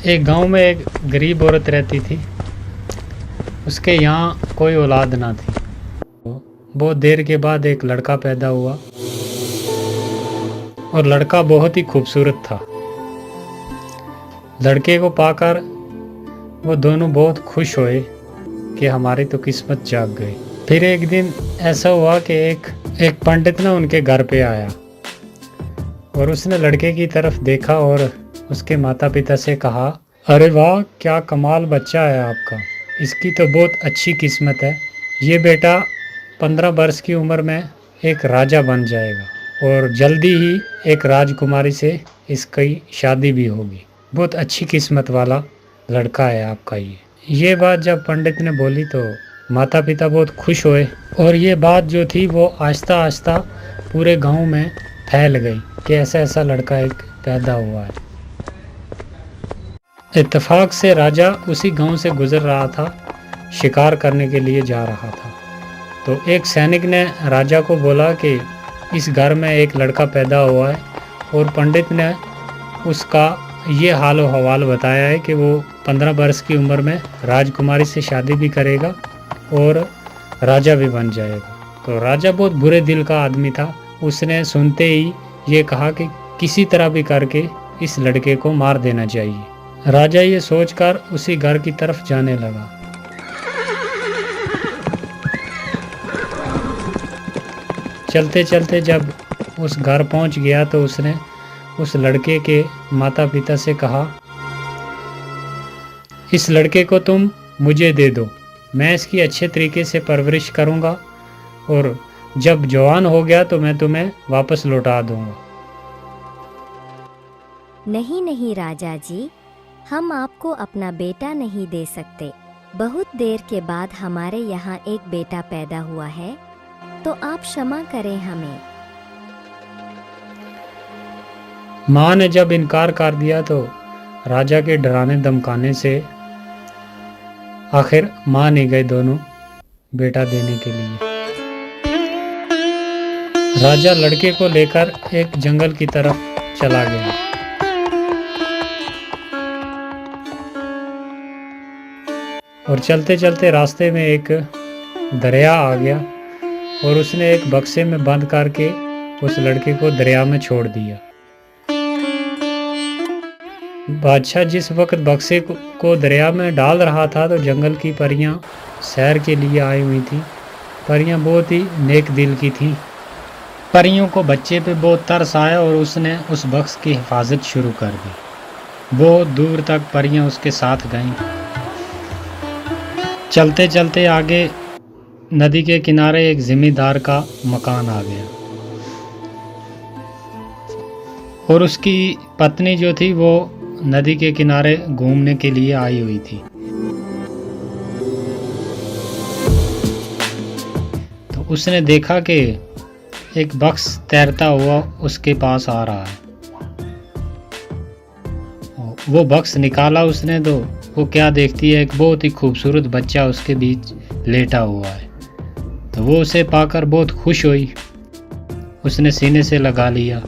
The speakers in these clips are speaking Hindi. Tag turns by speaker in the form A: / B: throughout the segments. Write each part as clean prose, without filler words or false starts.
A: एक गांव में एक गरीब औरत रहती थी। उसके यहाँ कोई औलाद ना थी। बहुत देर के बाद एक लड़का पैदा हुआ और लड़का बहुत ही खूबसूरत था। लड़के को पाकर वो दोनों बहुत खुश हुए कि हमारी तो किस्मत जाग गई। फिर एक दिन ऐसा हुआ कि एक पंडित ना उनके घर पे आया और उसने लड़के की तरफ देखा और उसके माता पिता से कहा, अरे वाह, क्या कमाल बच्चा है आपका, इसकी तो बहुत अच्छी किस्मत है। ये बेटा 15 वर्ष की उम्र में एक राजा बन जाएगा और जल्दी ही एक राजकुमारी से इसकी शादी भी होगी। बहुत अच्छी किस्मत वाला लड़का है आपका ये बात जब पंडित ने बोली तो माता पिता बहुत खुश हुए और ये बात जो थी वो आहिस्ता आहिस्ता पूरे गांव में फैल गई कि ऐसा ऐसा लड़का एक पैदा हुआ है। इत्तेफाक से राजा उसी गांव से गुजर रहा था, शिकार करने के लिए जा रहा था। तो एक सैनिक ने राजा को बोला कि इस घर में एक लड़का पैदा हुआ है और पंडित ने उसका ये हाल व हवाल बताया है कि वो 15 वर्ष की उम्र में राजकुमारी से शादी भी करेगा और राजा भी बन जाएगा। तो राजा बहुत बुरे दिल का आदमी था। उसने सुनते ही ये कहा कि किसी तरह भी करके इस लड़के को मार देना चाहिए। राजा ये सोचकर उसी घर की तरफ जाने लगा। चलते चलते जब उस घर पहुंच गया तो उसने उस लड़के के माता पिता से कहा, इस लड़के को तुम मुझे दे दो, मैं इसकी अच्छे तरीके से परवरिश करूंगा और जब जवान हो गया तो मैं तुम्हें वापस लौटा दूंगा।
B: नहीं नहीं राजा जी, हम आपको अपना बेटा नहीं दे सकते। बहुत देर के बाद हमारे यहाँ एक बेटा पैदा हुआ है, तो आप क्षमा करें हमें।
A: माँ ने जब इनकार कर दिया तो राजा के डराने धमकाने से आखिर मान ही गए दोनों बेटा देने के लिए। राजा लड़के को लेकर एक जंगल की तरफ चला गया। और चलते चलते रास्ते में एक दरिया आ गया और उसने एक बक्से में बंद करके उस लड़के को दरिया में छोड़ दिया। बादशाह जिस वक्त बक्से को दरिया में डाल रहा था तो जंगल की परियां सैर के लिए आई हुई थी। परियां बहुत ही नेक दिल की थी। परियों को बच्चे पे बहुत तरस आया और उसने उस बक्स की हिफाजत शुरू कर दी। बहुत दूर तक परियां उसके साथ गईं। चलते चलते आगे नदी के किनारे एक जिमींदार का मकान आ गया और उसकी पत्नी जो थी वो नदी के किनारे घूमने के लिए आई हुई थी। तो उसने देखा कि एक बक्स तैरता हुआ उसके पास आ रहा है। वो बक्स निकाला उसने तो वो क्या देखती है, एक बहुत ही खूबसूरत बच्चा उसके बीच लेटा हुआ है। तो वो उसे पाकर बहुत खुश हुई, उसने सीने से लगा लिया।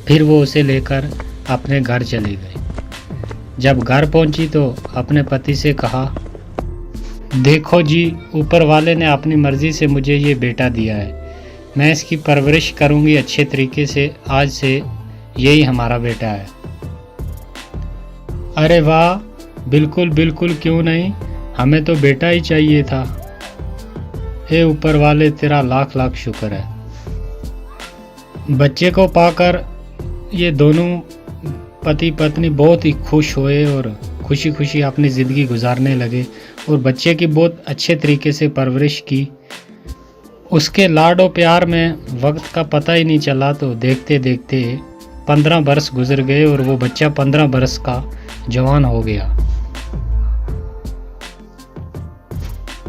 A: फिर वो उसे लेकर अपने घर चली गई। जब घर पहुंची तो अपने पति से कहा, देखो जी, ऊपर वाले ने अपनी मर्जी से मुझे ये बेटा दिया है, मैं इसकी परवरिश करूंगी अच्छे तरीके से, आज से यही हमारा बेटा है। अरे वाह, बिल्कुल बिल्कुल, क्यों नहीं, हमें तो बेटा ही चाहिए था। हे ऊपर वाले, तेरा लाख लाख शुक्र है। बच्चे को पाकर ये दोनों पति पत्नी बहुत ही खुश हुए और खुशी खुशी अपनी ज़िंदगी गुजारने लगे और बच्चे की बहुत अच्छे तरीके से परवरिश की। उसके लाडो प्यार में वक्त का पता ही नहीं चला। तो देखते देखते 15 वर्ष गुजर गए और वो बच्चा 15 वर्ष का जवान हो गया।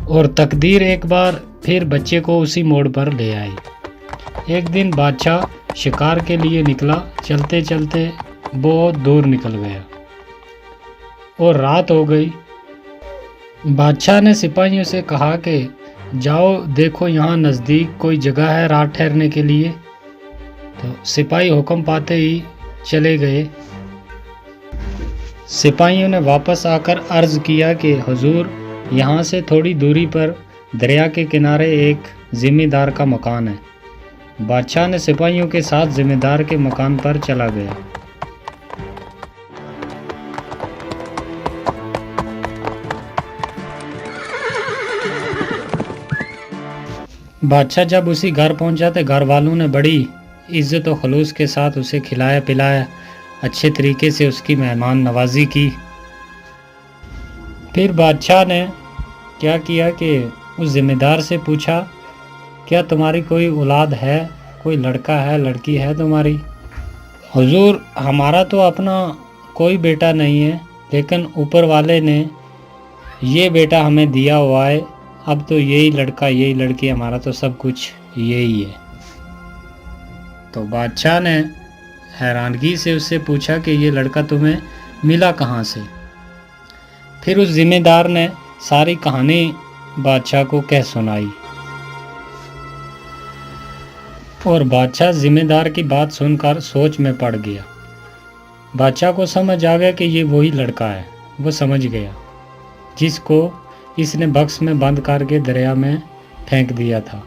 A: और तकदीर एक बार फिर बच्चे को उसी मोड़ पर ले आई। एक दिन बादशाह शिकार के लिए निकला। चलते चलते बहुत दूर निकल गया और रात हो गई। बादशाह ने सिपाहियों से कहा कि जाओ देखो, यहाँ नज़दीक कोई जगह है रात ठहरने के लिए। तो सिपाही हुक्म पाते ही चले गए। सिपाहियों ने वापस आकर अर्ज किया कि हुजूर, यहाँ से थोड़ी दूरी पर दरिया के किनारे एक जिम्मेदार का मकान है। बादशाह ने सिपाहियों के साथ जिम्मेदार के मकान पर चला गया। बादशाह जब उसी घर पहुंचा तो घर वालों ने बड़ी इज्जत और खलूस के साथ उसे खिलाया पिलाया, अच्छे तरीके से उसकी मेहमान नवाजी की। फिर बादशाह ने क्या किया कि उस ज़िम्मेदार से पूछा, क्या तुम्हारी कोई औलाद है, कोई लड़का है, लड़की है तुम्हारी? हुजूर, हमारा तो अपना कोई बेटा नहीं है, लेकिन ऊपर वाले ने ये बेटा हमें दिया हुआ है। अब तो यही लड़का यही लड़की, हमारा तो सब कुछ यही है। तो बादशाह ने हैरानगी से उससे पूछा कि ये लड़का तुम्हें मिला कहाँ से? फिर उस जिम्मेदार ने सारी कहानी बादशाह को कह सुनाई और बादशाह जिम्मेदार की बात सुनकर सोच में पड़ गया। बादशाह को समझ आ गया कि ये वही लड़का है। वो समझ गया जिसको इसने बक्स में बंद करके दरिया में फेंक दिया था।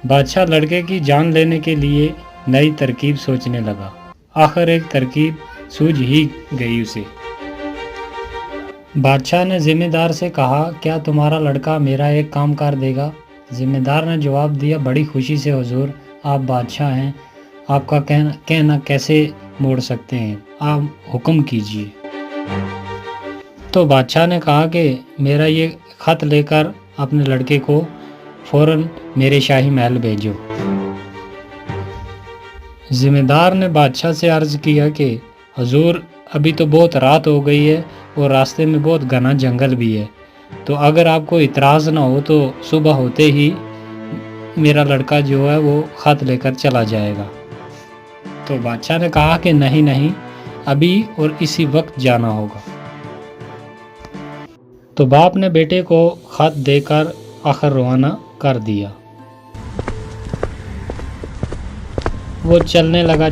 A: बादशाह लड़के की जान लेने के लिए नई तरकीब सोचने लगा। आखिर एक तरकीब सूझ ही गई उसे। बादशाह ने जिम्मेदार से कहा, क्या तुम्हारा लड़का मेरा एक काम कर देगा? जिम्मेदार ने जवाब दिया, बड़ी खुशी से हुजूर, आप बादशाह हैं, आपका कहना कैसे मोड़ सकते हैं, आप हुक्म कीजिए। तो बादशाह ने कहा कि मेरा ये खत लेकर अपने लड़के को फौरन मेरे शाही महल भेजो। जिम्मेदार ने बादशाह से अर्ज किया कि हुजूर, अभी तो बहुत रात हो गई है और रास्ते में बहुत घना जंगल भी है, तो अगर आपको इतराज़ ना हो तो सुबह होते ही मेरा लड़का जो है वो खत लेकर चला जाएगा। तो बादशाह ने कहा कि नहीं नहीं, अभी और इसी वक्त जाना होगा। तो बाप ने बेटे को खत देकर आखिर रवाना कर दिया। वो चलने लगा।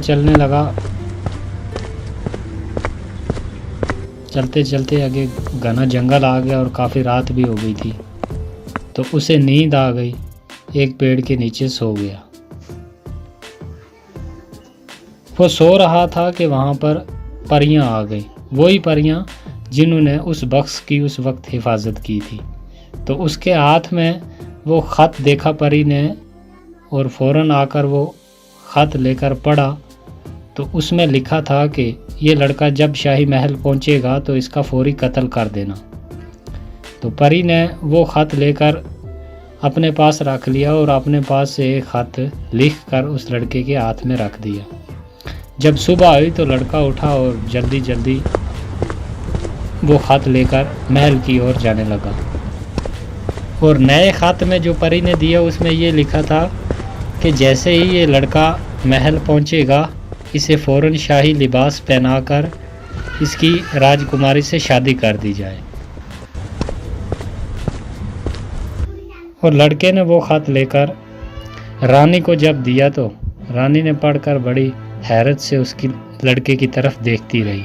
A: चलते चलते आगे घना जंगल आ गया और काफ़ी रात भी हो गई थी। तो उसे नींद आ गई, एक पेड़ के नीचे सो गया। वो सो रहा था कि वहाँ पर परियां आ गई, वही परियां जिन्होंने उस बक्स की उस वक्त हिफाजत की थी। तो उसके हाथ में वो ख़त देखा परी ने और फ़ौरन आकर वो ख़त लेकर पढ़ा। तो उसमें लिखा था कि ये लड़का जब शाही महल पहुंचेगा तो इसका फौरी कत्ल कर देना। तो परी ने वो ख़त लेकर अपने पास रख लिया और अपने पास से एक ख़त लिख कर उस लड़के के हाथ में रख दिया। जब सुबह आई तो लड़का उठा और जल्दी जल्दी वो ख़त लेकर महल की ओर जाने लगा। और नए ख़त में जो परी ने दिया उसमें ये लिखा था कि जैसे ही ये लड़का महल पहुंचेगा, इसे फ़ौरन शाही लिबास पहनाकर इसकी राजकुमारी से शादी कर दी जाए। और लड़के ने वो ख़त लेकर रानी को जब दिया तो रानी ने पढ़कर बड़ी हैरत से उसकी लड़के की तरफ देखती रही,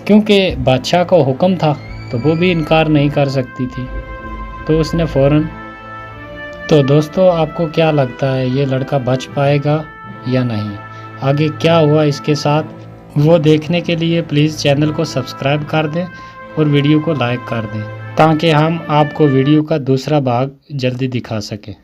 A: क्योंकि बादशाह का हुक्म था तो वो भी इनकार नहीं कर सकती थी। तो उसने फ़ौरन। तो दोस्तों, आपको क्या लगता है, ये लड़का बच पाएगा या नहीं? आगे क्या हुआ इसके साथ, वो देखने के लिए प्लीज़ चैनल को सब्सक्राइब कर दें और वीडियो को लाइक कर दें, ताकि हम आपको वीडियो का दूसरा भाग जल्दी दिखा सकें।